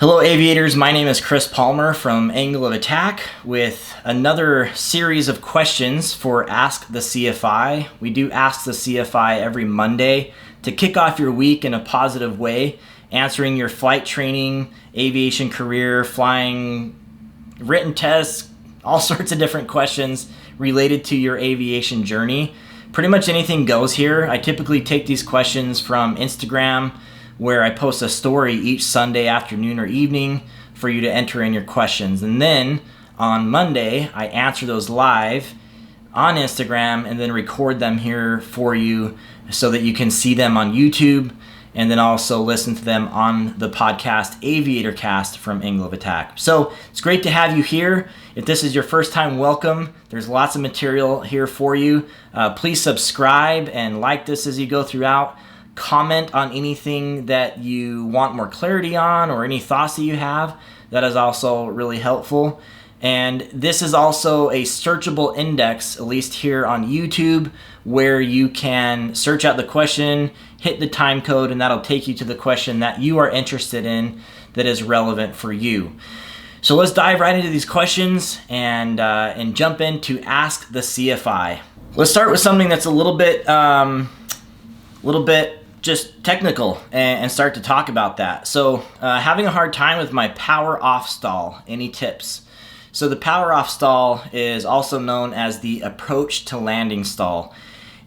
Hello aviators, my name is Chris Palmer from Angle of Attack with another series of questions for Ask the CFI. We do Ask the CFI every Monday to kick off your week in a positive way, answering your flight training, aviation career, flying, written tests, all sorts of different questions related to your aviation journey. Pretty much anything goes here. I typically take these questions from Instagram, where I post a story each Sunday afternoon or evening for you to enter in your questions. And then on Monday, I answer those live on Instagram and then record them here for you so that you can see them on YouTube and then also listen to them on the podcast Aviator Cast from Angle of Attack. So it's great to have you here. If this is your first time, welcome. There's lots of material here for you. Please subscribe and like this as you go throughout. Comment on anything that you want more clarity on or any thoughts that you have. That is also really helpful. And this is also a searchable index, at least here on YouTube, where you can search out the question, hit the time code, and that'll take you to the question that you are interested in that is relevant for you. So let's dive right into these questions and jump into Ask the CFI. Let's start with something that's a little bit just technical and start to talk about that. So having a hard time with my power off stall. Any tips? So the power off stall is also known as the approach to landing stall.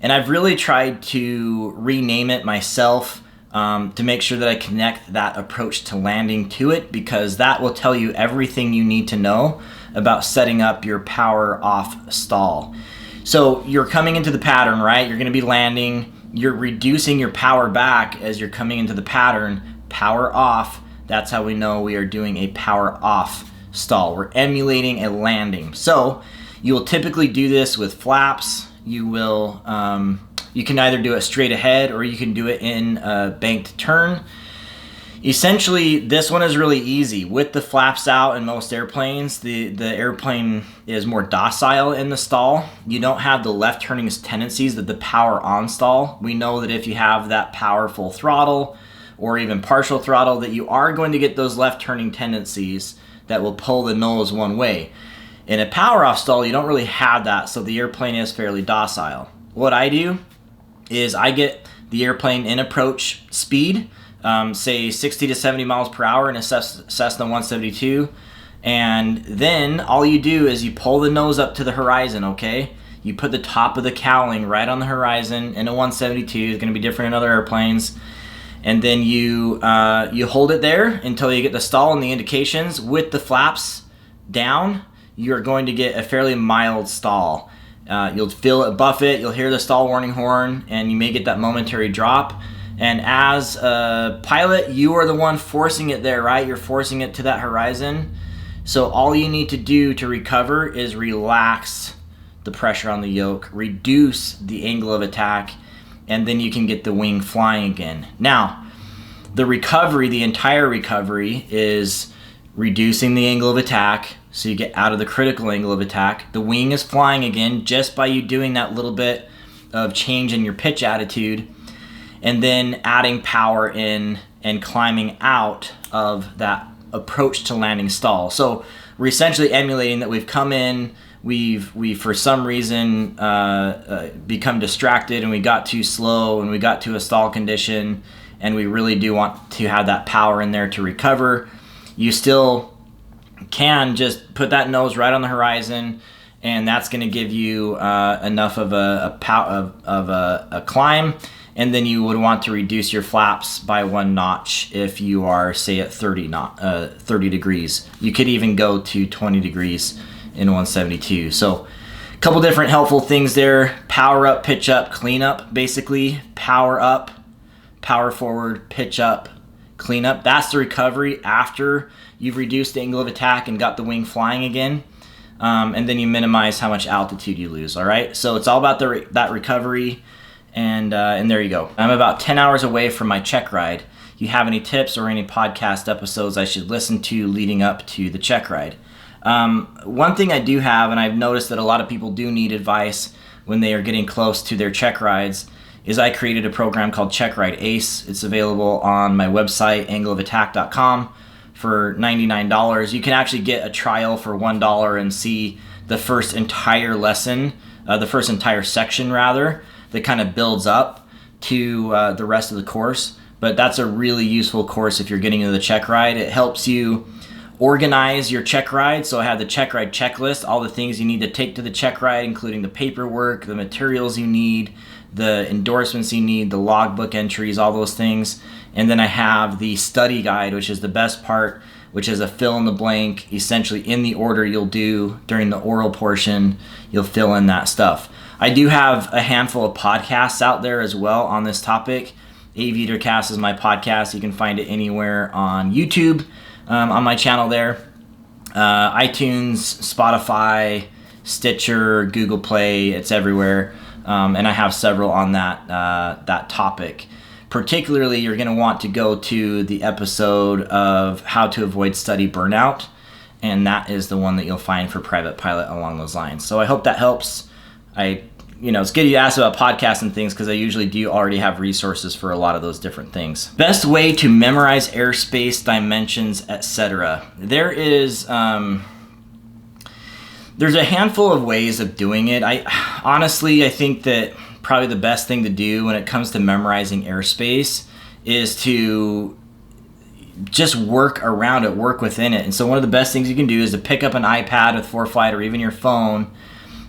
And I've really tried to rename it myself to make sure that I connect that approach to landing to it, because that will tell you everything you need to know about setting up your power off stall. So you're coming into the pattern, right? You're going to be landing. You're reducing your power back as you're coming into the pattern. Power off, that's how we know we are doing a power off stall. We're emulating a landing. So you will typically do this with flaps. You can either do it straight ahead or you can do it in a banked turn. Essentially, this one is really easy. With the flaps out in most airplanes, the airplane is more docile in the stall. You don't have the left turning tendencies that the power on stall. We know that if you have that powerful throttle or even partial throttle, that you are going to get those left turning tendencies that will pull the nose one way. In a power off stall, you don't really have that, so the airplane is fairly docile. What I do is I get the airplane in approach speed, say 60 to 70 miles per hour in a Cessna 172. And then all you do is you pull the nose up to the horizon, okay? You put the top of the cowling right on the horizon in a 172. It's going to be different in other airplanes. And then you hold it there until you get the stall and the indications. With the flaps down, you're going to get a fairly mild stall. You'll feel it buff it, you'll hear the stall warning horn, and you may get that momentary drop. And as a pilot, you are the one forcing it there, right? You're forcing it to that horizon. So all you need to do to recover is relax the pressure on the yoke, reduce the angle of attack, and then you can get the wing flying again. Now, the recovery, the entire recovery, is reducing the angle of attack so you get out of the critical angle of attack. The wing is flying again just by you doing that little bit of change in your pitch attitude, and then adding power in and climbing out of that approach to landing stall. So we're essentially emulating that we've come in, we've for some reason become distracted, and we got too slow and we got to a stall condition, and we really do want to have that power in there to recover. You still can just put that nose right on the horizon, and that's going to give you enough of a climb. And then you would want to reduce your flaps by 1 notch if you are, say, at 30 degrees. You could even go to 20 degrees in 172. So a couple different helpful things there. Power up, pitch up, clean up, basically. Power up, power forward, pitch up, clean up. That's the recovery after you've reduced the angle of attack and got the wing flying again. And then you minimize how much altitude you lose, all right? So it's all about that recovery. And there you go. I'm about 10 hours away from my check ride. You have any tips or any podcast episodes I should listen to leading up to the check ride? One thing I do have, and I've noticed that a lot of people do need advice when they are getting close to their check rides, is I created a program called Checkride Ace. It's available on my website, angleofattack.com. for $99. You can actually get a trial for $1 and see the first entire lesson, the first entire section rather, that kind of builds up to the rest of the course. But that's a really useful course if you're getting into the check ride. It helps you organize your check ride. So I have the check ride checklist, all the things you need to take to the check ride, including the paperwork, the materials you need, the endorsements you need, the logbook entries, all those things. And then I have the study guide, which is the best part, which is a fill in the blank, essentially in the order you'll do during the oral portion, you'll fill in that stuff. I do have a handful of podcasts out there as well on this topic. Aviator Cast is my podcast. You can find it anywhere on YouTube, on my channel there. iTunes, Spotify, Stitcher, Google Play, it's everywhere. And I have several on that topic. Particularly, you're going to want to go to the episode of How to Avoid Study Burnout, and that is the one that you'll find for private pilot along those lines. So I hope that helps. It's good you asked about podcasts and things because I usually do already have resources for a lot of those different things. Best way to memorize airspace, dimensions, etc. There's a handful of ways of doing it. I think that probably the best thing to do when it comes to memorizing airspace is to just work around it, work within it. And so one of the best things you can do is to pick up an iPad with ForeFlight or even your phone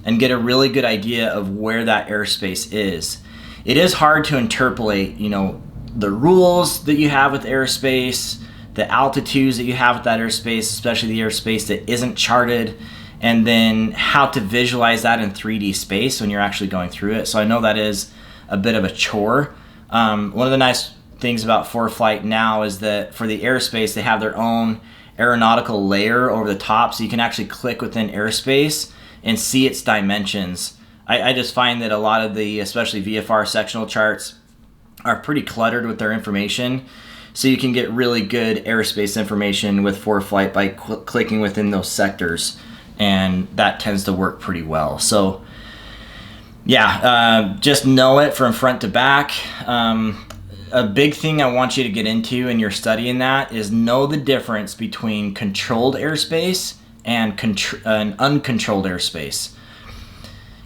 and get a really good idea of where that airspace is. It is hard to interpolate, the rules that you have with airspace, the altitudes that you have with that airspace, especially the airspace that isn't charted, and then how to visualize that in 3D space when you're actually going through it. So I know that is a bit of a chore. One of the nice things about ForeFlight now is that for the airspace, they have their own aeronautical layer over the top, so you can actually click within airspace and see its dimensions. I just find that a lot of the, especially VFR sectional charts, are pretty cluttered with their information. So you can get really good airspace information with ForeFlight by clicking within those sectors. And that tends to work pretty well. So just know it from front to back. A big thing I want you to get into in your studying that is know the difference between controlled airspace and uncontrolled airspace.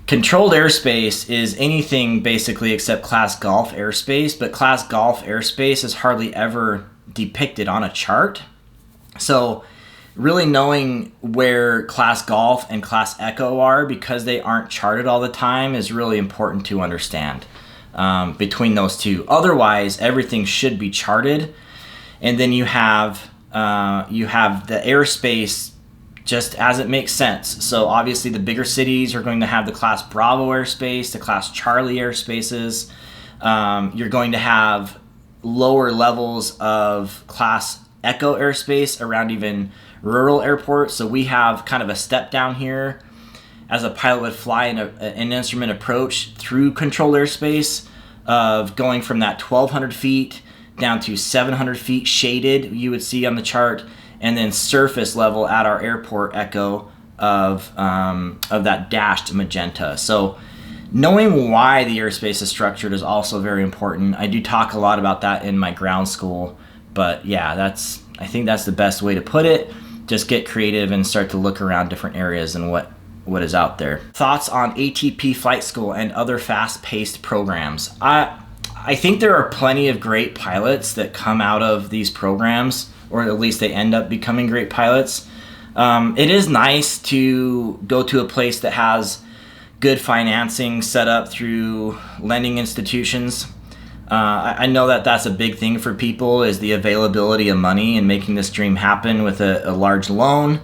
Controlled airspace is anything basically except class Golf airspace, but class Golf airspace is hardly ever depicted on a chart. So really knowing where class Golf and class Echo are, because they aren't charted all the time, is really important to understand between those two. Otherwise, everything should be charted, and then you have the airspace just as it makes sense. So obviously the bigger cities are going to have the class Bravo airspace, the class Charlie airspaces. You're going to have lower levels of class Echo airspace around even rural airports. So we have kind of a step down here as a pilot would fly an instrument approach through controlled airspace of going from that 1,200 feet down to 700 feet shaded, you would see on the chart, and then surface level at our airport Echo of that dashed magenta. So knowing why the airspace is structured is also very important. I do talk a lot about that in my ground school, but I think that's the best way to put it. Just get creative and start to look around different areas and what is out there. Thoughts on ATP flight school and other fast-paced programs. I think there are plenty of great pilots that come out of these programs, or at least they end up becoming great pilots. It is nice to go to a place that has good financing set up through lending institutions. I know that that's a big thing for people, is the availability of money and making this dream happen with a large loan.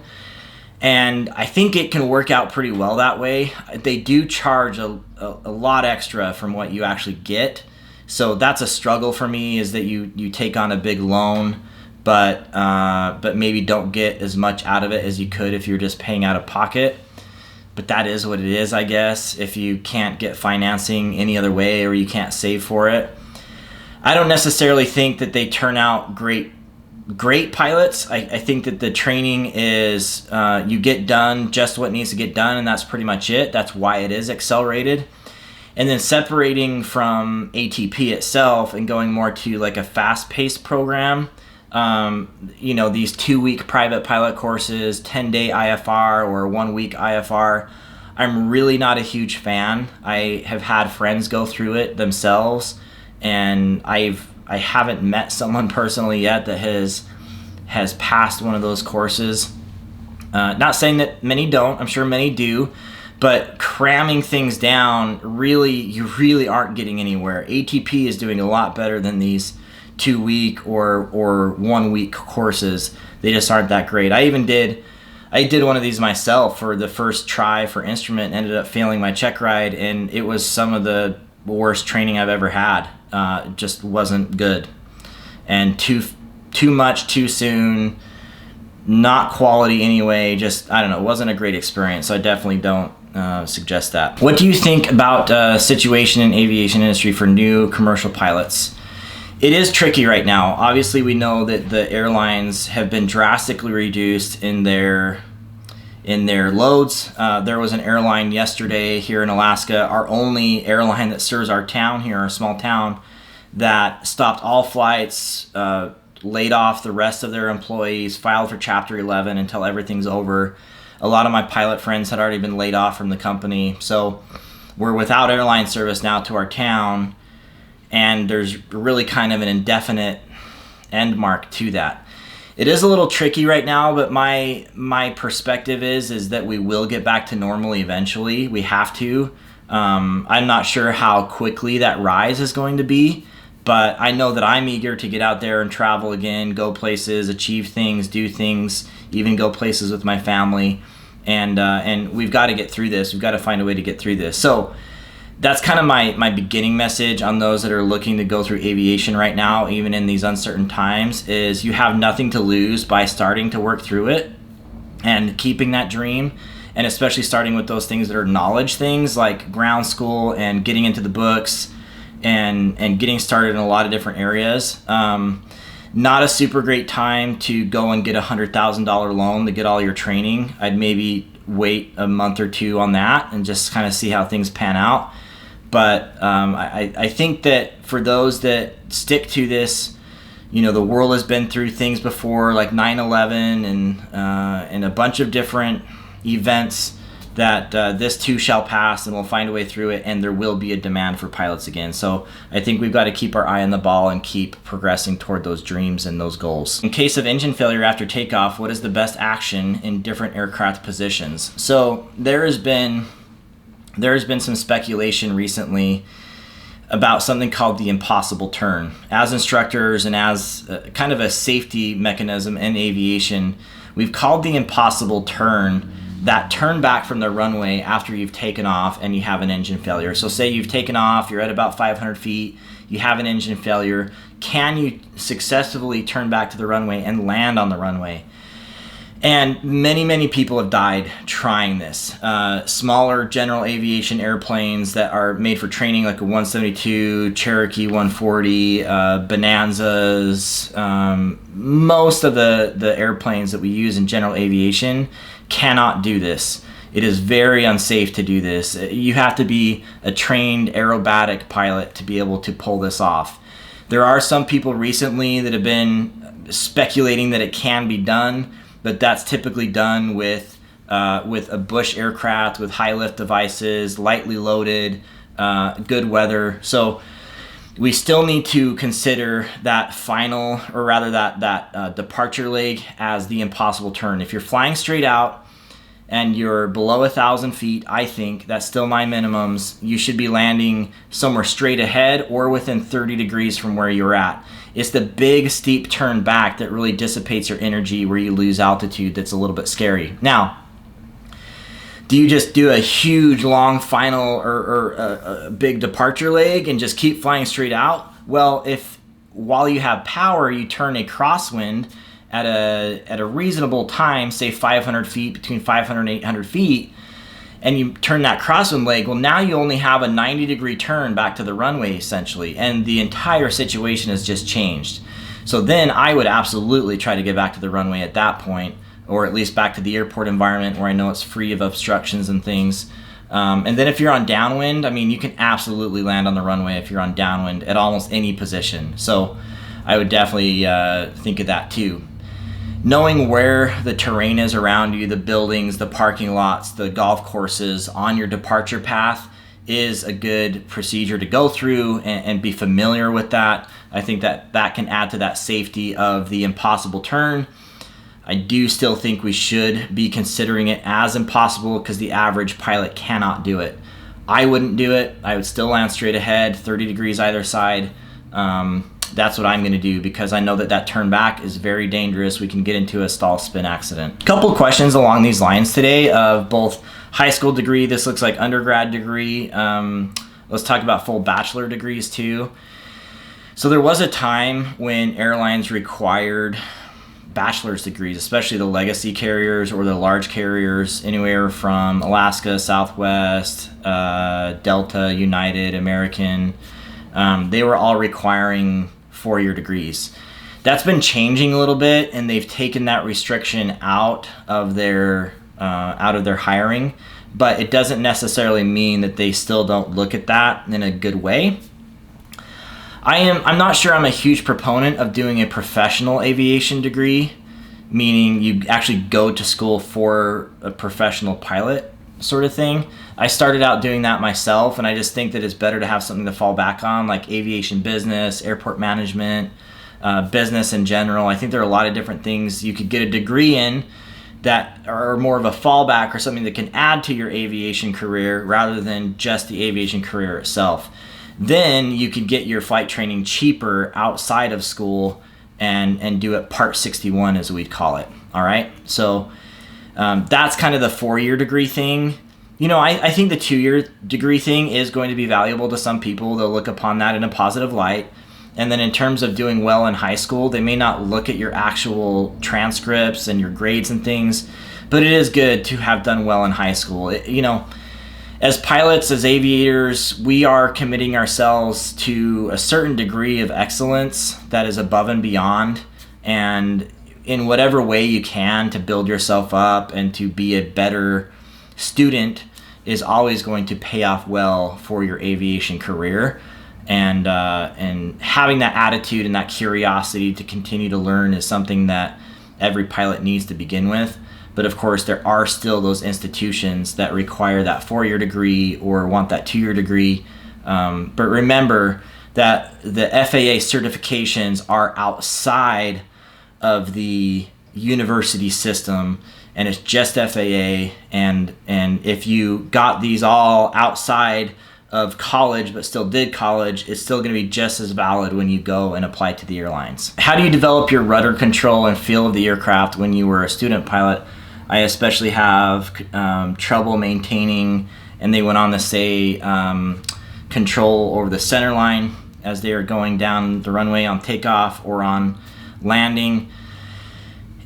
And I think it can work out pretty well that way. They do charge a lot extra from what you actually get. So that's a struggle for me, is that you take on a big loan, but maybe don't get as much out of it as you could if you're just paying out of pocket. But that is what it is, I guess, if you can't get financing any other way or you can't save for it. I don't necessarily think that they turn out great pilots. I think that the training is you get done just what needs to get done, and that's pretty much it. That's why it is accelerated. And then separating from ATP itself and going more to like a fast-paced program, these 2-week private pilot courses, 10-day IFR or 1-week IFR. I'm really not a huge fan. I have had friends go through it themselves, and I haven't met someone personally yet that has passed one of those courses. Not saying that many don't. I'm sure many do. But cramming things down, you really aren't getting anywhere. ATP is doing a lot better than these 2-week or 1-week courses. They just aren't that great. I did one of these myself for the first try for instrument, ended up failing my check ride, and it was some of the worst training I've ever had. It just wasn't good. And too much too soon, not quality anyway, just, I don't know, it wasn't a great experience. So I definitely don't suggest that. What do you think about situation in aviation industry for new commercial pilots? It is tricky right now. Obviously, we know that the airlines have been drastically reduced in their loads. There was an airline yesterday here in Alaska, our only airline that serves our town here, our small town, that stopped all flights, laid off the rest of their employees, filed for Chapter 11 until everything's over. A lot of my pilot friends had already been laid off from the company, so we're without airline service now to our town, and there's really kind of an indefinite end mark to that. It is a little tricky right now, but my perspective is that we will get back to normal eventually. We have to. I'm not sure how quickly that rise is going to be, but I know that I'm eager to get out there and travel again, go places, achieve things, do things, even go places with my family. And we've got to get through this. We've got to find a way to get through this. So that's kind of my beginning message on those that are looking to go through aviation right now, even in these uncertain times, is you have nothing to lose by starting to work through it and keeping that dream. And especially starting with those things that are knowledge things like ground school and getting into the books and getting started in a lot of different areas. Not a super great time to go and get a $100,000 loan to get all your training. I'd maybe wait a month or two on that and just kind of see how things pan out. But I think that for those that stick to this, the world has been through things before, like 9/11 and a bunch of different events, that this too shall pass, and we'll find a way through it, and there will be a demand for pilots again. So I think we've got to keep our eye on the ball and keep progressing toward those dreams and those goals. In case of engine failure after takeoff, what is the best action in different aircraft positions? So there has been some speculation recently about something called the impossible turn. As instructors and as kind of a safety mechanism in aviation, we've called the impossible turn that turn back from the runway after you've taken off and you have an engine failure. So say you've taken off, you're at about 500 feet, you have an engine failure. Can you successfully turn back to the runway and land on the runway? And many people have died trying this. Smaller general aviation airplanes that are made for training, like a 172, Cherokee 140, Bonanzas, most of the airplanes that we use in general aviation cannot do this. It is very unsafe to do this. You have to be a trained aerobatic pilot to be able to pull this off. There are some people recently that have been speculating that it can be done, but that's typically done with a bush aircraft with high lift devices, lightly loaded, good weather. So we still need to consider that final, or rather that departure leg, as the impossible turn. If you're flying straight out and you're below 1,000 feet, I think that's still my minimums. You should be landing somewhere straight ahead or within 30 degrees from where you're at. It's the big steep turn back that really dissipates your energy, where you lose altitude, that's a little bit scary. Now, do you just do a huge long final or a big departure leg and just keep flying straight out? Well, if while you have power, you turn a crosswind at a reasonable time, say 500 feet, between 500 and 800 feet, and you turn that crosswind leg, well, now you only have a 90-degree turn back to the runway, essentially, and the entire situation has just changed. So then I would absolutely try to get back to the runway at that point, or at least back to the airport environment where I know it's free of obstructions and things. And then if you're on downwind, I mean, you can absolutely land on the runway if you're on downwind at almost any position. So I would definitely think of that too. Knowing where the terrain is around you, the buildings, the parking lots, the golf courses on your departure path is a good procedure to go through and be familiar with that. I think that can add to that safety of the impossible turn. I do still think we should be considering it as impossible because the average pilot cannot do it. I wouldn't do it. I would still land straight ahead, 30 degrees either side. That's what I'm going to do because I know that turn back is very dangerous. We can get into a stall spin accident. Couple questions along these lines today of both high school degree. This looks like undergrad degree. Let's talk about full bachelor degrees too. So there was a time when airlines required bachelor's degrees, especially the legacy carriers or the large carriers, anywhere from Alaska, Southwest, Delta, United, American. They were all requiring 4-year degrees. That's been changing a little bit, and they've taken that restriction out of their hiring, but it doesn't necessarily mean that they still don't look at that in a good way. I'm not sure I'm a huge proponent of doing a professional aviation degree, meaning you actually go to school for a professional pilot sort of thing. I started out doing that myself, and I just think that it's better to have something to fall back on, like aviation business, airport management, business in general. I think there are a lot of different things you could get a degree in that are more of a fallback or something that can add to your aviation career rather than just the aviation career itself. Then you could get your flight training cheaper outside of school and do it Part 61, as we'd call it. All right, so that's kind of the 4-year degree thing. I think the 2-year degree thing is going to be valuable to some people. They'll look upon that in a positive light. And then in terms of doing well in high school, they may not look at your actual transcripts and your grades and things, but it is good to have done well in high school. As pilots, as aviators, we are committing ourselves to a certain degree of excellence that is above and beyond. And in whatever way you can to build yourself up and to be a better student is always going to pay off well for your aviation career. And having that attitude and that curiosity to continue to learn is something that every pilot needs to begin with. But of course, there are still those institutions that require that 4-year degree or want that 2-year degree. But remember that the FAA certifications are outside of the university system, and it's just FAA. And if you got these all outside of college but still did college, it's still going to be just as valid when you go and apply to the airlines. How do you develop your rudder control and feel of the aircraft when you were a student pilot? I especially have trouble maintaining, and they went on to say, control over the center line as they are going down the runway on takeoff or on landing.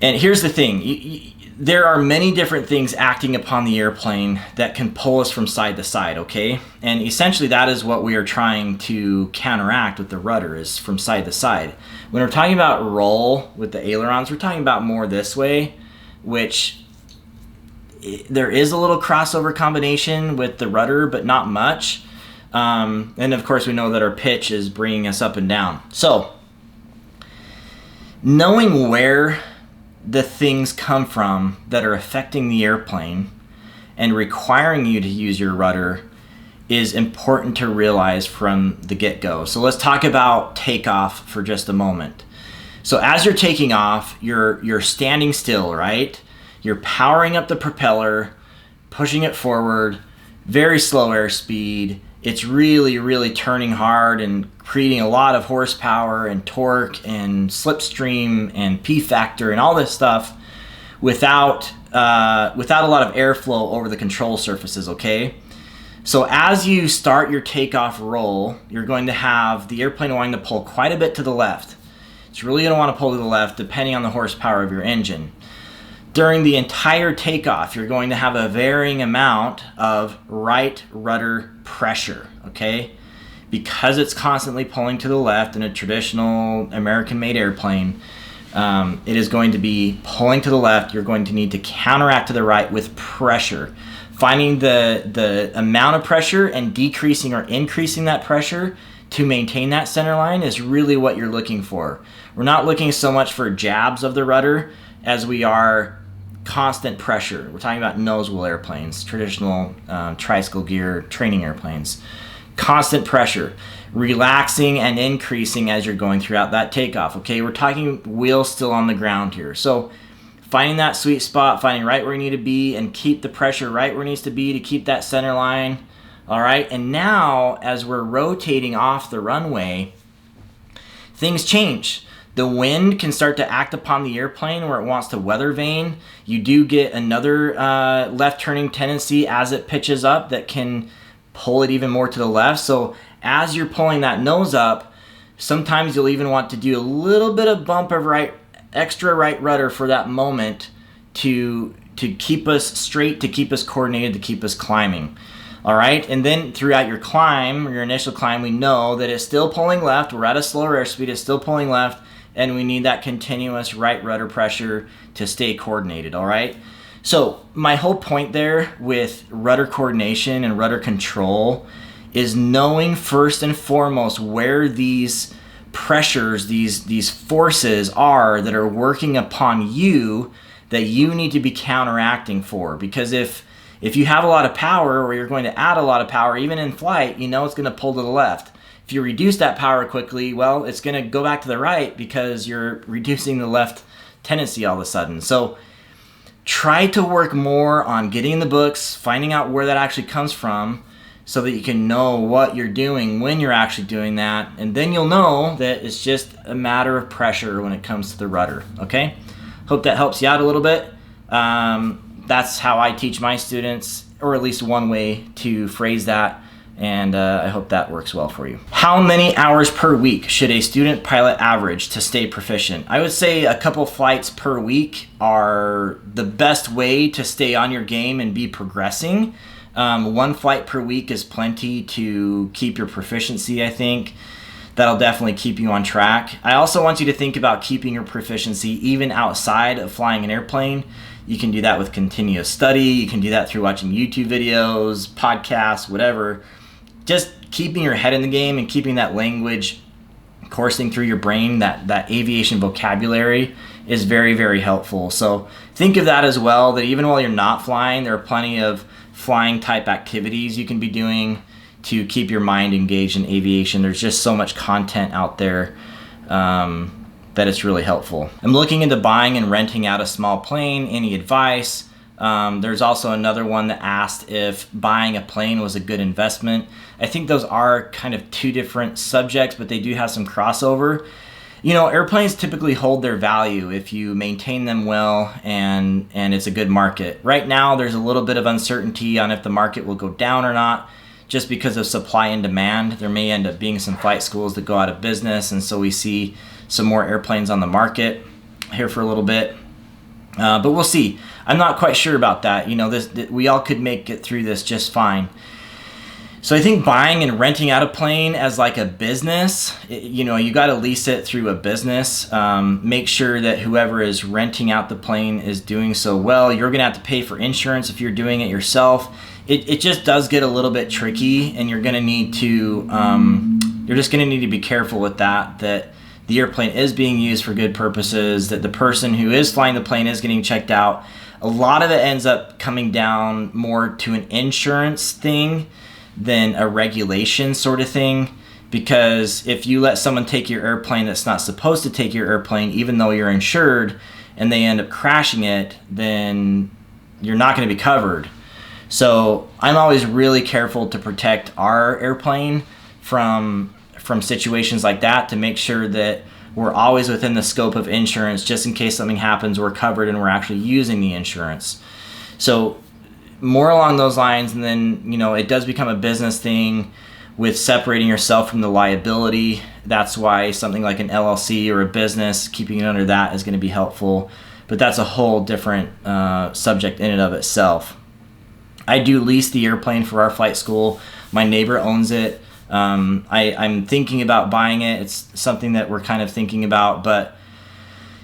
And here's the thing. There are many different things acting upon the airplane that can pull us from side to side, okay? And essentially that is what we are trying to counteract with the rudder, is from side to side. When we're talking about roll with the ailerons, we're talking about more this way, which there is a little crossover combination with the rudder, but not much. And of course we know that our pitch is bringing us up and down. So knowing where the things come from that are affecting the airplane and requiring you to use your rudder is important to realize from the get-go. So let's talk about takeoff for just a moment. So as you're taking off, you're standing still, right? You're powering up the propeller, pushing it forward, very slow airspeed. It's really, really turning hard and creating a lot of horsepower and torque and slipstream and P factor and all this stuff without a lot of airflow over the control surfaces, okay? So as you start your takeoff roll, you're going to have the airplane wanting to pull quite a bit to the left. It's really going to want to pull to the left depending on the horsepower of your engine. During the entire takeoff, you're going to have a varying amount of right rudder pressure, okay? Because it's constantly pulling to the left in a traditional American-made airplane, it is going to be pulling to the left. You're going to need to counteract to the right with pressure. Finding the amount of pressure and decreasing or increasing that pressure to maintain that center line is really what you're looking for. We're not looking so much for jabs of the rudder as we are constant pressure. We're talking about nose wheel airplanes, traditional tricycle gear training airplanes. Constant pressure, relaxing and increasing as you're going throughout that takeoff. Okay, we're talking wheels still on the ground here. So finding that sweet spot, finding right where you need to be, and keep the pressure right where it needs to be to keep that center line. All right, and now as we're rotating off the runway, things change. The wind can start to act upon the airplane where it wants to weather vane. You do get another left turning tendency as it pitches up that can pull it even more to the left. So as you're pulling that nose up, sometimes you'll even want to do a little bit of bump of extra right rudder for that moment to keep us straight, to keep us coordinated, to keep us climbing. All right, and then throughout your climb, your initial climb, we know that it's still pulling left. We're at a slower airspeed, it's still pulling left, and we need that continuous right rudder pressure to stay coordinated, all right? So my whole point there with rudder coordination and rudder control is knowing first and foremost where these pressures, these forces are that are working upon you that you need to be counteracting for. Because if you have a lot of power, or you're going to add a lot of power, even in flight, you know it's going to pull to the left. If you reduce that power quickly, well, it's going to go back to the right because you're reducing the left tendency all of a sudden. So try to work more on getting in the books, finding out where that actually comes from, so that you can know what you're doing when you're actually doing that. And then you'll know that it's just a matter of pressure when it comes to the rudder, okay? Hope that helps you out a little bit. That's how I teach my students, or at least one way to phrase that, and I hope that works well for you. How many hours per week should a student pilot average to stay proficient? I would say a couple flights per week are the best way to stay on your game and be progressing. One flight per week is plenty to keep your proficiency, I think. That'll definitely keep you on track. I also want you to think about keeping your proficiency even outside of flying an airplane. You can do that with continuous study. You can do that through watching YouTube videos, podcasts, whatever. Just keeping your head in the game and keeping that language coursing through your brain, that aviation vocabulary is very, very helpful. So think of that as well, that even while you're not flying, there are plenty of flying type activities you can be doing to keep your mind engaged in aviation. There's just so much content out there that it's really helpful. I'm looking into buying and renting out a small plane. Any advice? There's also another one that asked if buying a plane was a good investment. I think those are kind of two different subjects, but they do have some crossover. You know, airplanes typically hold their value if you maintain them well and it's a good market. Right now, there's a little bit of uncertainty on if the market will go down or not, just because of supply and demand. There may end up being some flight schools that go out of business, and so we see some more airplanes on the market here for a little bit. But we'll see. I'm not quite sure about that. You know, we all could make it through this just fine. So I think buying and renting out a plane as like a business, you know, you got to lease it through a business. Make sure that whoever is renting out the plane is doing so well. You're going to have to pay for insurance if you're doing it yourself. It just does get a little bit tricky, and you're going to need to, you're just going to need to be careful with that the airplane is being used for good purposes, that the person who is flying the plane is getting checked out. A lot of it ends up coming down more to an insurance thing than a regulation sort of thing, because if you let someone take your airplane that's not supposed to take your airplane, even though you're insured, and they end up crashing it, then you're not going to be covered. So I'm always really careful to protect our airplane from situations like that, to make sure that we're always within the scope of insurance, just in case something happens, we're covered and we're actually using the insurance. So more along those lines. And then, you know, it does become a business thing with separating yourself from the liability. That's why something like an LLC or a business, keeping it under that is going to be helpful. But that's a whole different subject in and of itself. I do lease the airplane for our flight school. My neighbor owns it. I'm thinking about buying it. It's something that we're kind of thinking about, but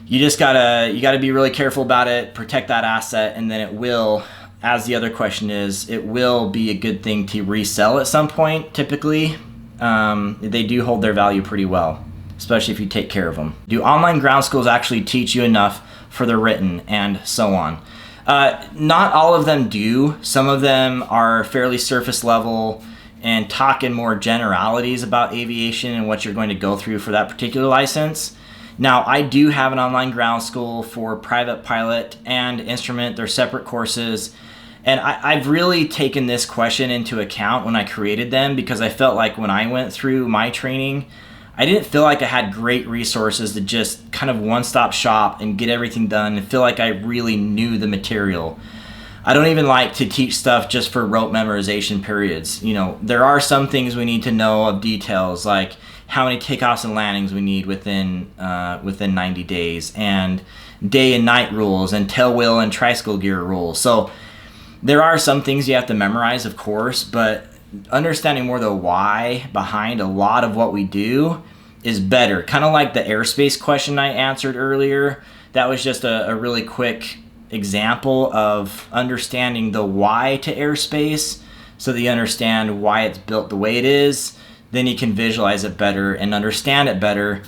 you just gotta be really careful about it, protect that asset, and then it will, as the other question is, it will be a good thing to resell at some point, typically. they do hold their value pretty well, especially if you take care of them. Do online ground schools actually teach you enough for the written, and so on? Not all of them do. Some of them are fairly surface level and talk in more generalities about aviation and what you're going to go through for that particular license. Now, I do have an online ground school for private pilot and instrument. They're separate courses. And I've really taken this question into account when I created them, because I felt like when I went through my training, I didn't feel like I had great resources to just kind of one-stop shop and get everything done and feel like I really knew the material. I don't even like to teach stuff just for rote memorization periods. You know, there are some things we need to know of details, like how many takeoffs and landings we need within 90 days, and day and night rules, and tail wheel and tricycle gear rules. So there are some things you have to memorize, of course, but understanding more the why behind a lot of what we do is better. Kind of like the airspace question I answered earlier. That was just a really quick example of understanding the why to airspace, so that you understand why it's built the way it is. Then you can visualize it better and understand it better,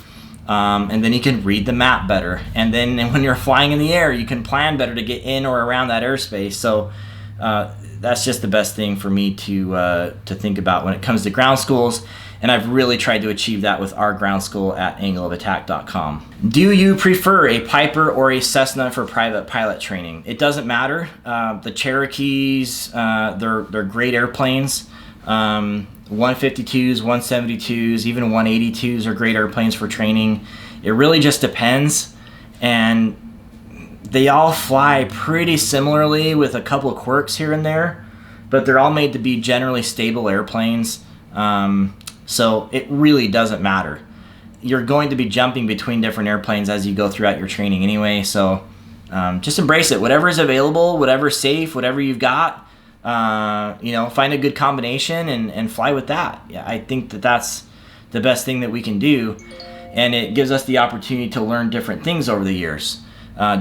and then you can read the map better. And then when you're flying in the air, you can plan better to get in or around that airspace. So that's just the best thing for me to think about when it comes to ground schools. And I've really tried to achieve that with our ground school at angleofattack.com. Do you prefer a Piper or a Cessna for private pilot training? It doesn't matter. The Cherokees, they're great airplanes. 152s, 172s, even 182s are great airplanes for training. It really just depends. And they all fly pretty similarly with a couple of quirks here and there, but they're all made to be generally stable airplanes. So it really doesn't matter. You're going to be jumping between different airplanes as you go throughout your training anyway, so just embrace it. Whatever is available, whatever's safe, whatever you've got, find a good combination and fly with that. Yeah, I think that's the best thing that we can do, and it gives us the opportunity to learn different things over the years.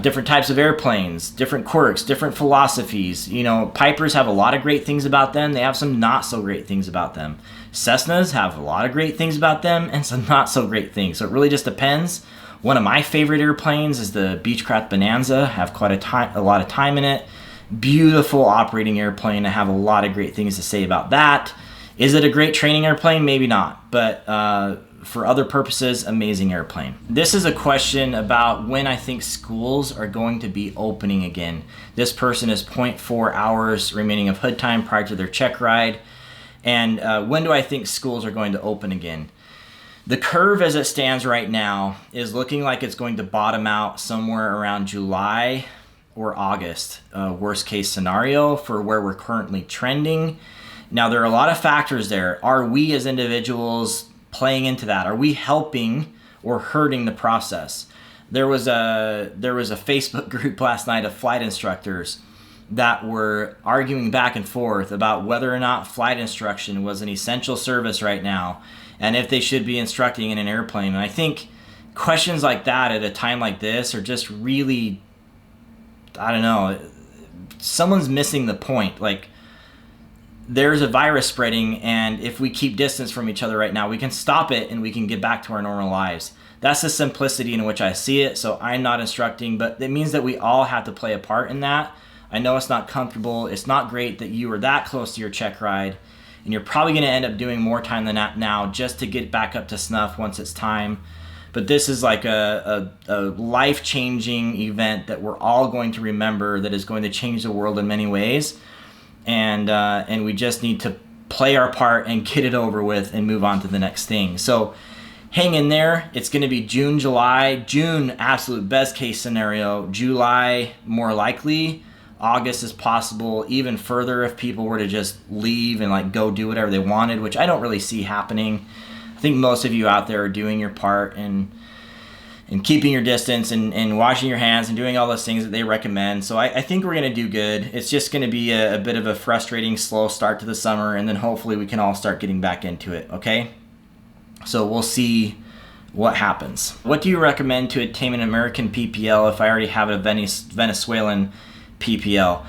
Different types of airplanes, different quirks, different philosophies. You know, Pipers have a lot of great things about them. They have some not so great things about them. Cessnas have a lot of great things about them and some not so great things. So it really just depends. One of my favorite airplanes is the Beechcraft Bonanza. Have quite a lot of time in it. Beautiful operating airplane. I have a lot of great things to say about that. Is it a great training airplane? Maybe not, but for other purposes, amazing airplane. This is a question about when I think schools are going to be opening again. This person is 0.4 hours remaining of hood time prior to their check ride. And when do I think schools are going to open again? The curve as it stands right now is looking like it's going to bottom out somewhere around July or August, worst case scenario for where we're currently trending. Now, there are a lot of factors there. Are we as individuals playing into that? Are we helping or hurting the process? There was a Facebook group last night of flight instructors that were arguing back and forth about whether or not flight instruction was an essential service right now, and if they should be instructing in an airplane. And I think questions like that at a time like this are just really, I don't know, someone's missing the point. Like, there's a virus spreading, and if we keep distance from each other right now, we can stop it and we can get back to our normal lives. That's the simplicity in which I see it. So I'm not instructing, but it means that we all have to play a part in that. I know it's not comfortable. It's not great that you are that close to your check ride, and you're probably going to end up doing more time than that now just to get back up to snuff once it's time. But this is like a life-changing event that we're all going to remember, that is going to change the world in many ways. And we just need to play our part and get it over with and move on to the next thing. So hang in there. It's going to be June, July. June, absolute best case scenario. July, more likely. August is possible, even further if people were to just leave and like go do whatever they wanted, which I don't really see happening. I think most of you out there are doing your part and keeping your distance and washing your hands and doing all those things that they recommend. So I think we're going to do good. It's just going to be a bit of a frustrating, slow start to the summer, and then hopefully we can all start getting back into it, okay? So we'll see what happens. What do you recommend to attain an American PPL if I already have a Venezuelan PPL?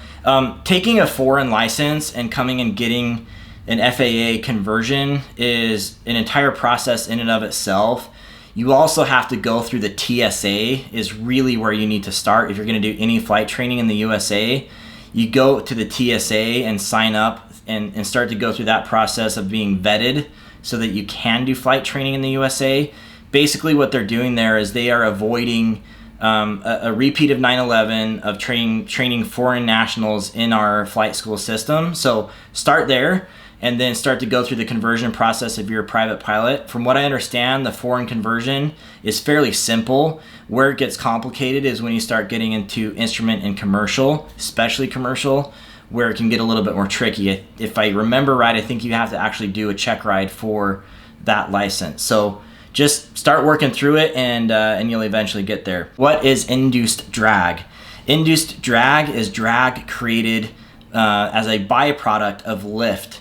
Taking a foreign license and coming and getting an FAA conversion is an entire process in and of itself. You also have to go through the TSA is really where you need to start. If you're going to do any flight training in the USA, you go to the TSA and sign up and start to go through that process of being vetted so that you can do flight training in the USA. Basically what they're doing there is they are avoiding a repeat of 9/11 of training foreign nationals in our flight school system. So start there and then start to go through the conversion process if you're a private pilot. From what I understand, the foreign conversion is fairly simple. Where it gets complicated is when you start getting into instrument and commercial, especially commercial, where it can get a little bit more tricky. If I remember right, I think you have to actually do a check ride for that license. So just start working through it and you'll eventually get there. What is induced drag? Induced drag is drag created as a byproduct of lift.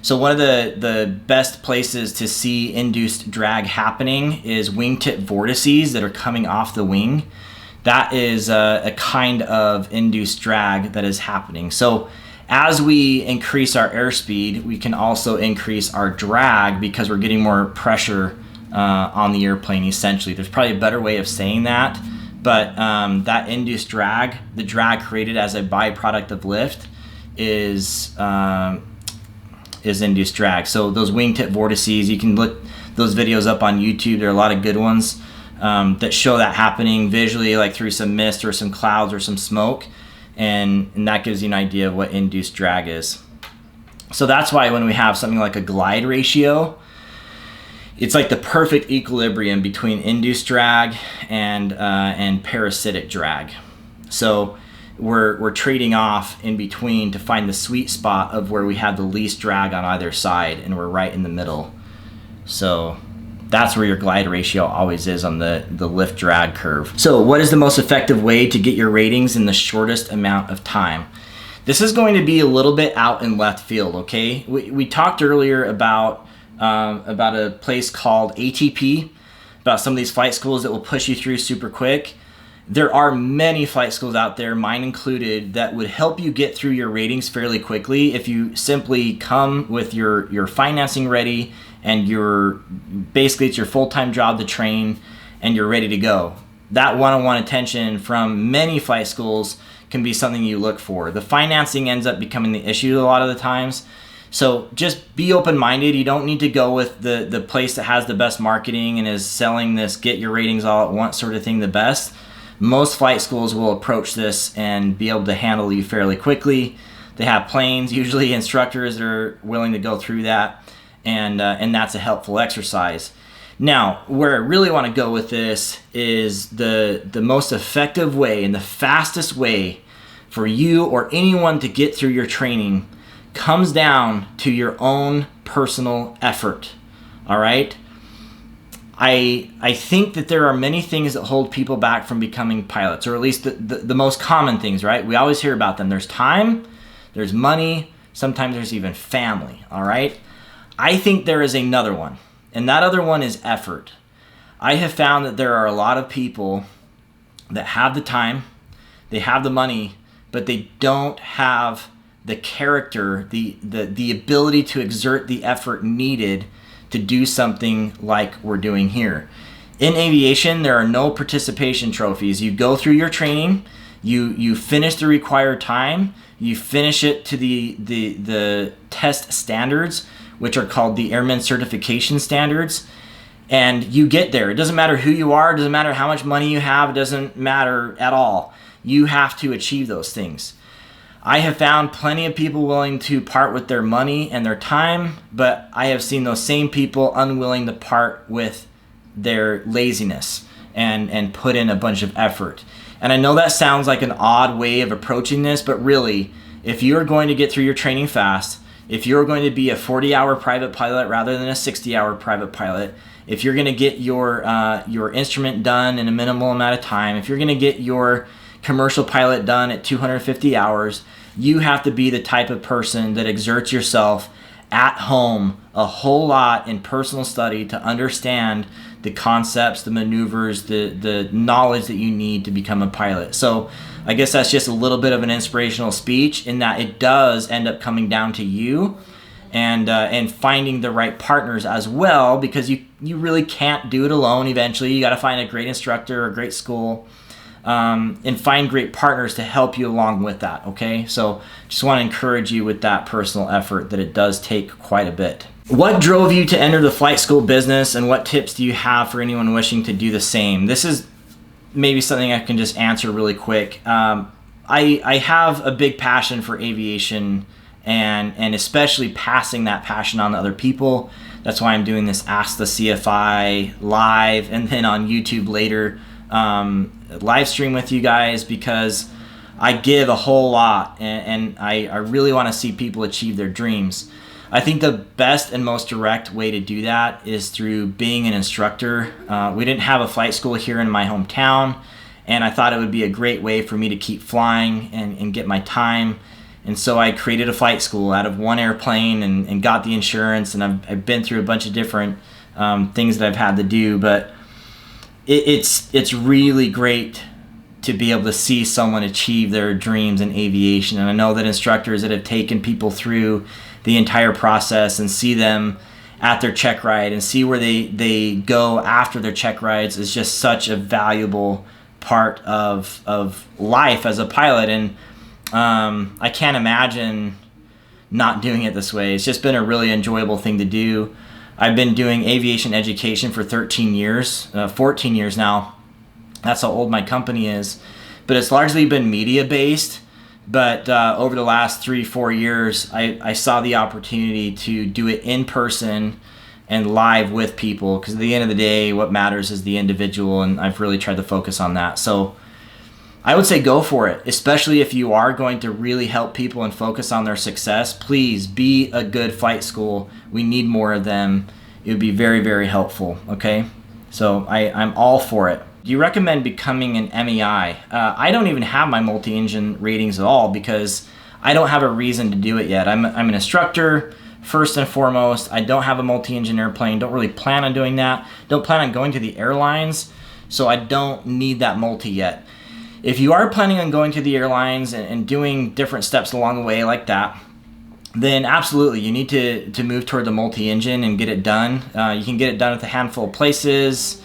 So one of the best places to see induced drag happening is wingtip vortices that are coming off the wing. That is a kind of induced drag that is happening. So as we increase our airspeed, we can also increase our drag because we're getting more pressure on the airplane, essentially. There's probably a better way of saying that, but that induced drag, the drag created as a byproduct of lift, is induced drag. So those wingtip vortices, you can look those videos up on YouTube. There are a lot of good ones that show that happening visually, like through some mist or some clouds or some smoke, and that gives you an idea of what induced drag is. So that's why when we have something like a glide ratio, it's like the perfect equilibrium between induced drag and parasitic drag. So we're trading off in between to find the sweet spot of where we have the least drag on either side, and we're right in the middle. So that's where your glide ratio always is on the lift drag curve. So what is the most effective way to get your ratings in the shortest amount of time? This is going to be a little bit out in left field, okay? We talked earlier about a place called ATP, about some of these flight schools that will push you through super quick. There are many flight schools out there, mine included, that would help you get through your ratings fairly quickly if you simply come with your financing ready and basically it's your full-time job to train and you're ready to go. That one-on-one attention from many flight schools can be something you look for. The financing ends up becoming the issue a lot of the times. So just be open-minded. You don't need to go with the place that has the best marketing and is selling this get your ratings all at once sort of thing the best. Most flight schools will approach this and be able to handle you fairly quickly. They have planes, usually instructors that are willing to go through that, and that's a helpful exercise. Now, where I really want to go with this is the most effective way and the fastest way for you or anyone to get through your training comes down to your own personal effort. All right? I think that there are many things that hold people back from becoming pilots, or at least the most common things, right? We always hear about them. There's time, there's money, sometimes there's even family, all right? I think there is another one, and that other one is effort. I have found that there are a lot of people that have the time, they have the money, but they don't have the character, the ability to exert the effort needed to do something like we're doing here. In aviation, there are no participation trophies. You go through your training, you finish the required time, you finish it to the test standards, which are called the Airman Certification Standards, and you get there. It doesn't matter who you are, it doesn't matter how much money you have, it doesn't matter at all. You have to achieve those things. I have found plenty of people willing to part with their money and their time, but I have seen those same people unwilling to part with their laziness and put in a bunch of effort. And I know that sounds like an odd way of approaching this, but really, if you're going to get through your training fast, if you're going to be a 40-hour private pilot rather than a 60-hour private pilot, if you're going to get your instrument done in a minimal amount of time, if you're going to get your commercial pilot done at 250 hours, you have to be the type of person that exerts yourself at home a whole lot in personal study to understand the concepts, the maneuvers, the knowledge that you need to become a pilot. So I guess that's just a little bit of an inspirational speech in that it does end up coming down to you and finding the right partners as well, because you really can't do it alone. Eventually, you got to find a great instructor or a great school, and find great partners to help you along with that. Okay, so just want to encourage you with that personal effort, that it does take quite a bit. What drove you to enter the flight school business, and what tips do you have for anyone wishing to do the same? This is maybe something I can just answer really quick. I have a big passion for aviation, and especially passing that passion on to other people. That's why I'm doing this Ask the CFI live, and then on YouTube later, live stream with you guys, because I give a whole lot, and I really want to see people achieve their dreams. I think the best and most direct way to do that is through being an instructor. We didn't have a flight school here in my hometown, and I thought it would be a great way for me to keep flying and get my time. And so I created a flight school out of one airplane, and got the insurance, and I've been through a bunch of different things that I've had to do. But it's really great to be able to see someone achieve their dreams in aviation. And I know that instructors that have taken people through the entire process and see them at their check ride and see where they go after their check rides is just such a valuable part of life as a pilot. And I can't imagine not doing it this way. It's just been a really enjoyable thing to do. I've been doing aviation education for 13 years, 14 years now. That's how old my company is. But it's largely been media based. But over the last 3-4 years, I saw the opportunity to do it in person and live with people, because at the end of the day, what matters is the individual, and I've really tried to focus on that. So I would say go for it, especially if you are going to really help people and focus on their success. Please be a good flight school. We need more of them. It would be very, very helpful, okay? So I'm all for it. Do you recommend becoming an MEI? I don't even have my multi-engine ratings at all, because I don't have a reason to do it yet. I'm an instructor, first and foremost. I don't have a multi-engine airplane. Don't really plan on doing that. Don't plan on going to the airlines, so I don't need that multi yet. If you are planning on going to the airlines and doing different steps along the way like that, then absolutely you need to move toward the multi-engine and get it done. You can get it done with a handful of places.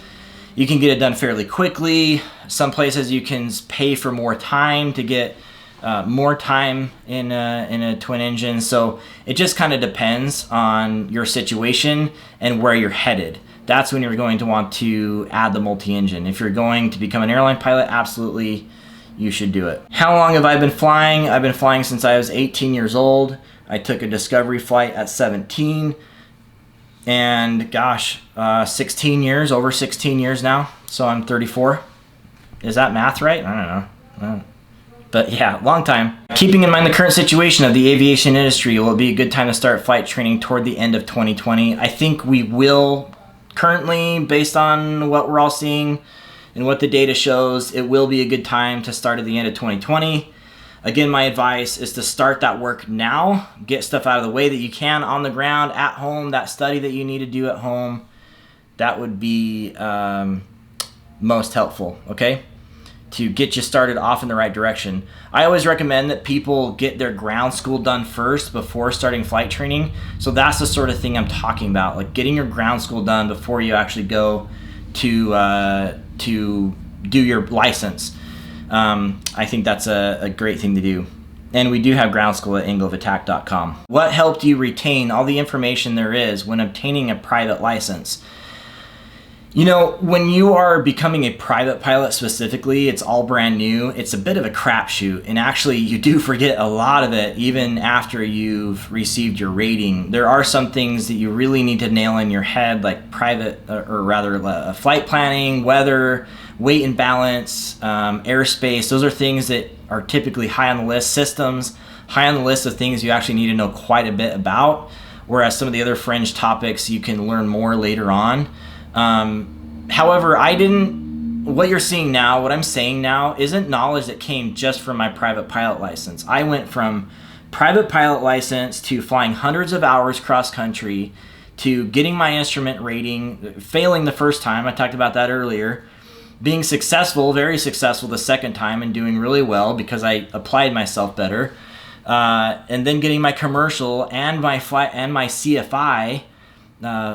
You can get it done fairly quickly. Some places you can pay for more time to get more time in a twin engine. So it just kind of depends on your situation and where you're headed. That's when you're going to want to add the multi-engine. If you're going to become an airline pilot, absolutely you should do it. How long have I been flying? I've been flying since I was 18 years old. I took a discovery flight at 17. And gosh, 16 years, over 16 years now. So I'm 34. Is that math right? I don't know. But yeah, long time. Keeping in mind the current situation of the aviation industry, will it be a good time to start flight training toward the end of 2020? I think we will. Currently, based on what we're all seeing and what the data shows, it will be a good time to start at the end of 2020. Again, my advice is to start that work now. Get stuff out of the way that you can on the ground, at home, that study that you need to do at home. That would be most helpful, okay? To get you started off in the right direction. I always recommend that people get their ground school done first before starting flight training. So that's the sort of thing I'm talking about, like getting your ground school done before you actually go to do your license. I think that's a great thing to do. And we do have ground school at angleofattack.com. What helped you retain all the information there is when obtaining a private license? You know, when you are becoming a private pilot specifically, it's all brand new. It's a bit of a crapshoot, and actually you do forget a lot of it even after you've received your rating. There are some things that you really need to nail in your head, like flight planning, weather, weight and balance, airspace. Those are things that are typically high on the list. Systems, high on the list of things you actually need to know quite a bit about, whereas some of the other fringe topics you can learn more later on. However, what you're seeing now, what I'm saying now, isn't knowledge that came just from my private pilot license. I went from private pilot license to flying hundreds of hours cross country to getting my instrument rating, failing the first time, I talked about that earlier, being successful, very successful the second time and doing really well because I applied myself better. and then getting my commercial and my CFI,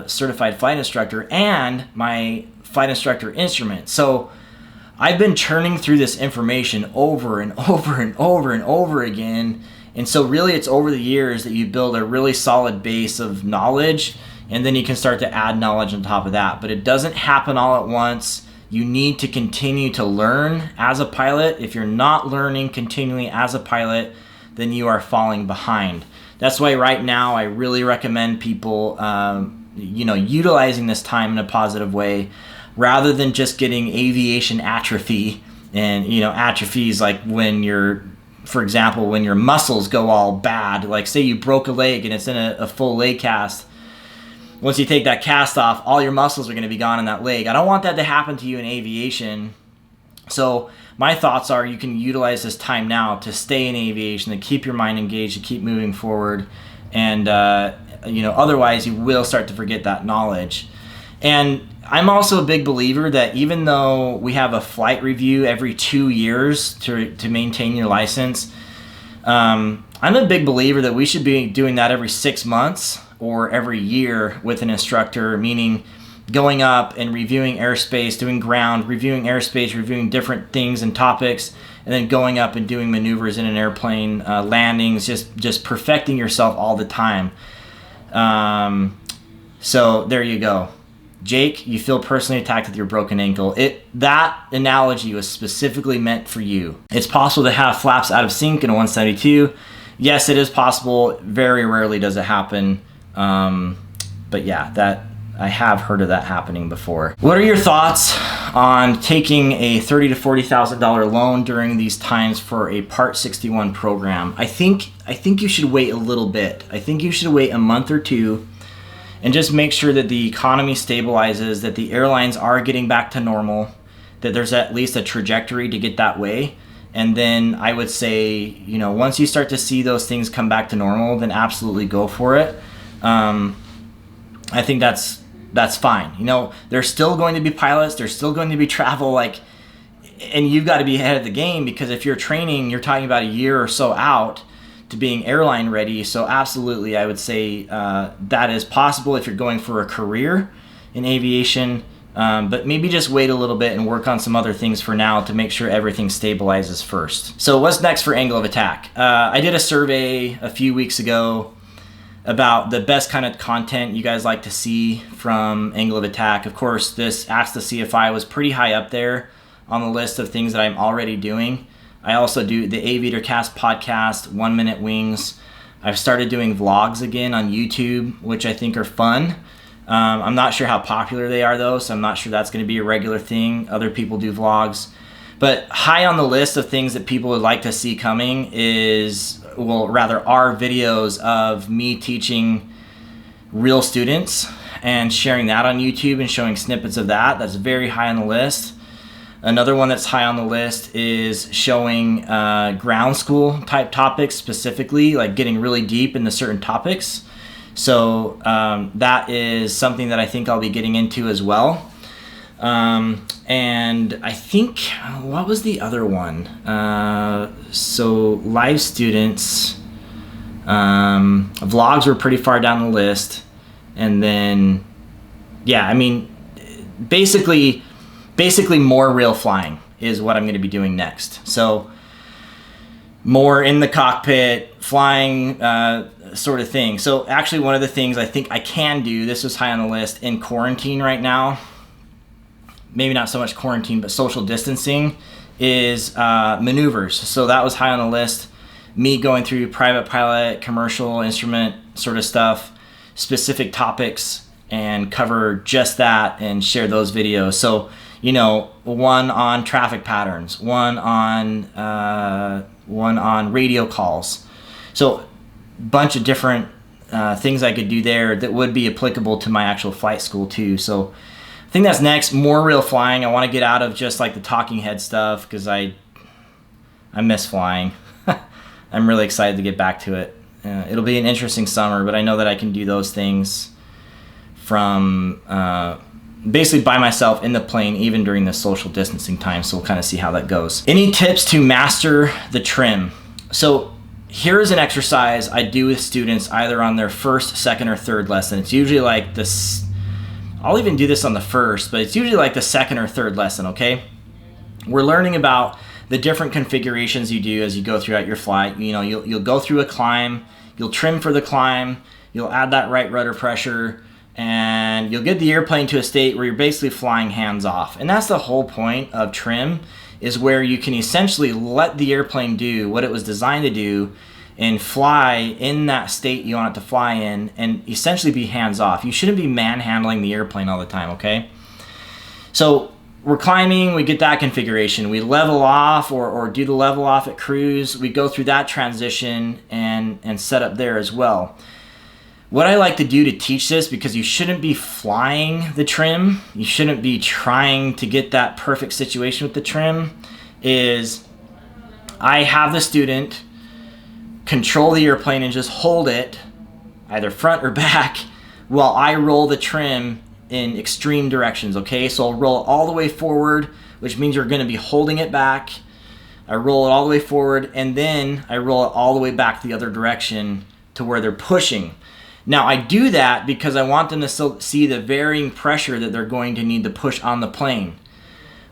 certified flight instructor, and my flight instructor instrument. So I've been churning through this information over and over and over and over again. And so really it's over the years that you build a really solid base of knowledge, and then you can start to add knowledge on top of that. But it doesn't happen all at once. You need to continue to learn as a pilot. If you're not learning continually as a pilot, then you are falling behind. That's why right now I really recommend people, utilizing this time in a positive way, rather than just getting aviation atrophy. And atrophy is like for example, when your muscles go all bad. Like say you broke a leg and it's in a full leg cast. Once you take that cast off, all your muscles are going to be gone in that leg. I don't want that to happen to you in aviation. So my thoughts are you can utilize this time now to stay in aviation, to keep your mind engaged, to keep moving forward. And, otherwise you will start to forget that knowledge. And I'm also a big believer that even though we have a flight review every 2 years to maintain your license, I'm a big believer that we should be doing that every 6 months or every year with an instructor, meaning going up and reviewing airspace, doing ground, reviewing airspace, reviewing different things and topics, and then going up and doing maneuvers in an airplane, landings, just perfecting yourself all the time. So there you go. Jake, you feel personally attacked with your broken ankle. That analogy was specifically meant for you. It's possible to have flaps out of sync in a 172. Yes, it is possible. Very rarely does it happen. But yeah, I have heard of that happening before. What are your thoughts on taking a $30,000 to $40,000 loan during these times for a Part 61 program? I think you should wait a little bit. I think you should wait a month or two and just make sure that the economy stabilizes, that the airlines are getting back to normal, that there's at least a trajectory to get that way. And then I would say, once you start to see those things come back to normal, then absolutely go for it. I think that's fine. There's still going to be pilots, there's still going to be travel, and you've got to be ahead of the game, because if you're training, you're talking about a year or so out to being airline ready. So absolutely, I would say that is possible if you're going for a career in aviation, but maybe just wait a little bit and work on some other things for now to make sure everything stabilizes first. So what's next for angle of attack? I did a survey a few weeks ago about the best kind of content you guys like to see from angle of attack. Of course, this Ask the CFI was pretty high up there on the list of things that I'm already doing. I also do the Aviator Cast podcast, 1 Minute Wings. I've started doing vlogs again on YouTube, which I think are fun. I'm not sure how popular they are though, so I'm not sure that's going to be a regular thing. Other people do vlogs. But high on the list of things that people would like to see coming are videos of me teaching real students and sharing that on YouTube and showing snippets of that. That's very high on the list. Another one that's high on the list is showing ground school type topics, specifically like getting really deep into certain topics. So that is something that I think I'll be getting into as well. And I think, what was the other one? So live students, vlogs were pretty far down the list. And then, basically more real flying is what I'm going to be doing next. So more in the cockpit, flying, sort of thing. So actually one of the things I think I can do, this was high on the list in quarantine right now, maybe not so much quarantine, but social distancing, is maneuvers. So that was high on the list. Me going through private pilot, commercial instrument sort of stuff, specific topics, and cover just that and share those videos. So, one on traffic patterns, one on radio calls. So bunch of different things I could do there that would be applicable to my actual flight school too. So I think that's next. More real flying. I want to get out of just like the talking head stuff, because I miss flying. I'm really excited to get back to it. It'll be an interesting summer, but I know that I can do those things from basically by myself in the plane, even during the social distancing time. So we'll kind of see how that goes. Any tips to master the trim? So here's an exercise I do with students either on their first, second, or third lesson. It's usually like this, I'll even do this on the first, but it's usually like the second or third lesson, okay? We're learning about the different configurations you do as you go throughout your flight. You know, you'll go through a climb, you'll trim for the climb, you'll add that right rudder pressure, and you'll get the airplane to a state where you're basically flying hands off. And that's the whole point of trim, is where you can essentially let the airplane do what it was designed to do and fly in that state you want it to fly in and essentially be hands off. You shouldn't be manhandling the airplane all the time, okay? So we're climbing, we get that configuration. We level off or do the level off at cruise. We go through that transition and set up there as well. What I like to do to teach this, because you shouldn't be flying the trim, you shouldn't be trying to get that perfect situation with the trim, is I have the student control the airplane and just hold it, either front or back, while I roll the trim in extreme directions, okay? So I'll roll it all the way forward, which means you're gonna be holding it back. I roll it all the way forward, and then I roll it all the way back the other direction to where they're pushing. Now I do that because I want them to still see the varying pressure that they're going to need to push on the plane.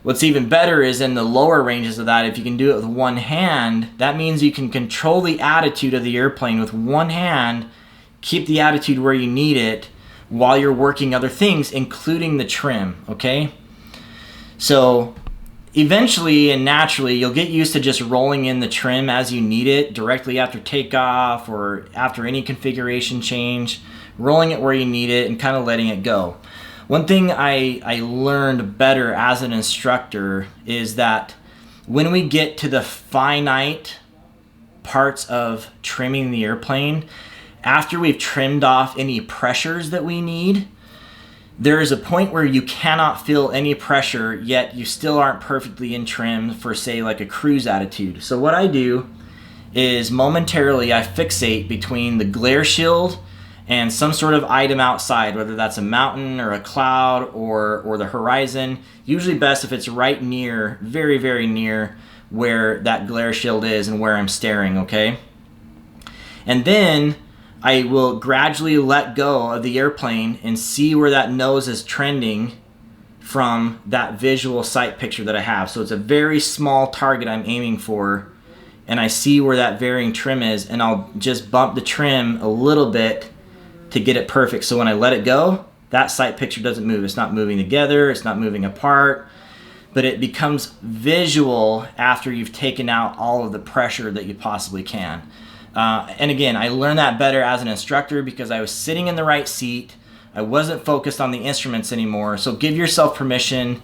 What's even better is in the lower ranges of that, if you can do it with one hand, that means you can control the attitude of the airplane with one hand, keep the attitude where you need it while you're working other things, including the trim, okay? So eventually and naturally, you'll get used to just rolling in the trim as you need it directly after takeoff or after any configuration change, rolling it where you need it and kind of letting it go. One thing I learned better as an instructor is that when we get to the finite parts of trimming the airplane, after we've trimmed off any pressures that we need, there is a point where you cannot feel any pressure, yet you still aren't perfectly in trim for, say, like a cruise attitude. So what I do is momentarily I fixate between the glare shield and some sort of item outside, whether that's a mountain or a cloud or the horizon. Usually best if it's right near, very, very near where that glare shield is and where I'm staring, okay? And then I will gradually let go of the airplane and see where that nose is trending from that visual sight picture that I have. So it's a very small target I'm aiming for, and I see where that varying trim is, and I'll just bump the trim a little bit to get it perfect. So when I let it go, that sight picture doesn't move. It's not moving together, it's not moving apart, but it becomes visual after you've taken out all of the pressure that you possibly can. And again, I learned that better as an instructor because I was sitting in the right seat. I wasn't focused on the instruments anymore. So give yourself permission,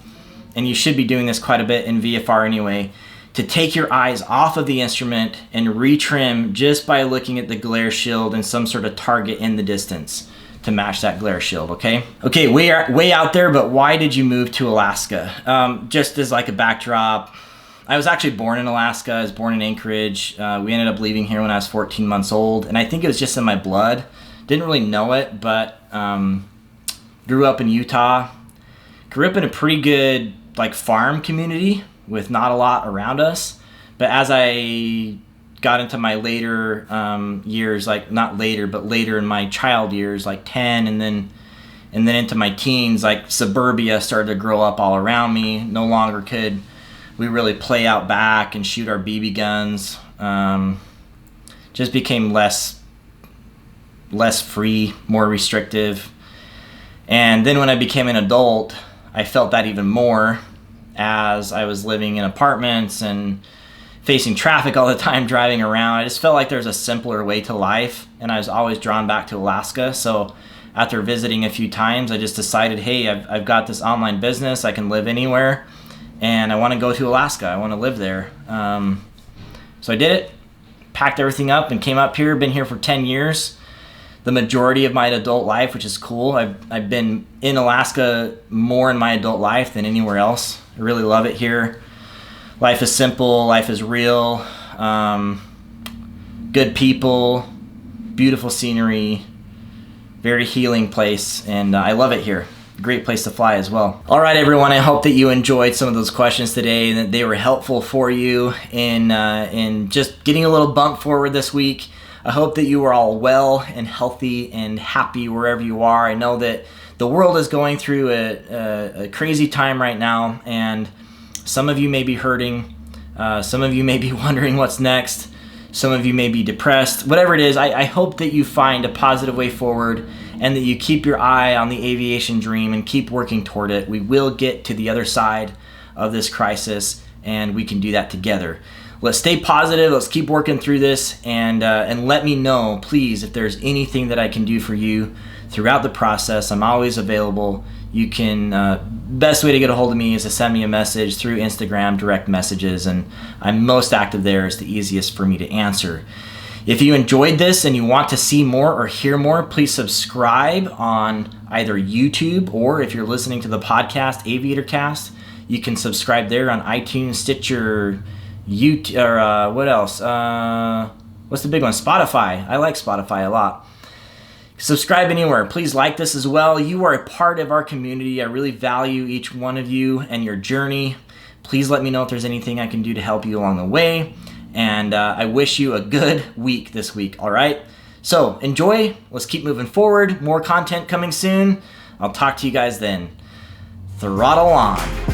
and you should be doing this quite a bit in VFR anyway, to take your eyes off of the instrument and retrim just by looking at the glare shield and some sort of target in the distance to match that glare shield, okay? Okay, way out there, but why did you move to Alaska? Just as like a backdrop, I was actually born in Alaska. I was born in Anchorage. We ended up leaving here when I was 14 months old, and I think it was just in my blood. Didn't really know it, but grew up in Utah. Grew up in a pretty good like farm community with not a lot around us. But as I got into my later years, like not later, but later in my child years, like 10, and then into my teens, like suburbia started to grow up all around me. No longer could we really play out back and shoot our BB guns. Just became less free, more restrictive. And then when I became an adult, I felt that even more as I was living in apartments and facing traffic all the time, driving around. I just felt like there's a simpler way to life, and I was always drawn back to Alaska. So after visiting a few times, I just decided, hey, I've got this online business, I can live anywhere, and I want to go to Alaska. I want to live there. So I did it, packed everything up, and came up here. Been here for 10 years. The majority of my adult life, which is cool. I've been in Alaska more in my adult life than anywhere else. I really love it here. Life is simple, life is real, good people, beautiful scenery, very healing place, and I love it here. great place to fly as well. All right, everyone, I hope that you enjoyed some of those questions today and that they were helpful for you in just getting a little bump forward this week. I hope that you are all well and healthy and happy wherever you are. I know that the world is going through a crazy time right now, and some of you may be hurting. Some of you may be wondering what's next. Some of you may be depressed. Whatever it is, I hope that you find a positive way forward and that you keep your eye on the aviation dream and keep working toward it. We will get to the other side of this crisis, and we can do that together. Let's stay positive. Let's keep working through this, and let me know, please, if there's anything that I can do for you throughout the process. I'm always available. You can, best way to get a hold of me is to send me a message through Instagram, direct messages, and I'm most active there. It's the easiest for me to answer. If you enjoyed this and you want to see more or hear more, please subscribe on either YouTube, or if you're listening to the podcast, AviatorCast, you can subscribe there on iTunes, Stitcher, YouTube, or what else? What's the big one? Spotify. I like Spotify a lot. Subscribe anywhere. Please like this as well. You are a part of our community. I really value each one of you and your journey. Please let me know if there's anything I can do to help you along the way. And I wish you a good week this week, all right? So enjoy. Let's keep moving forward. More content coming soon. I'll talk to you guys then. Throttle on.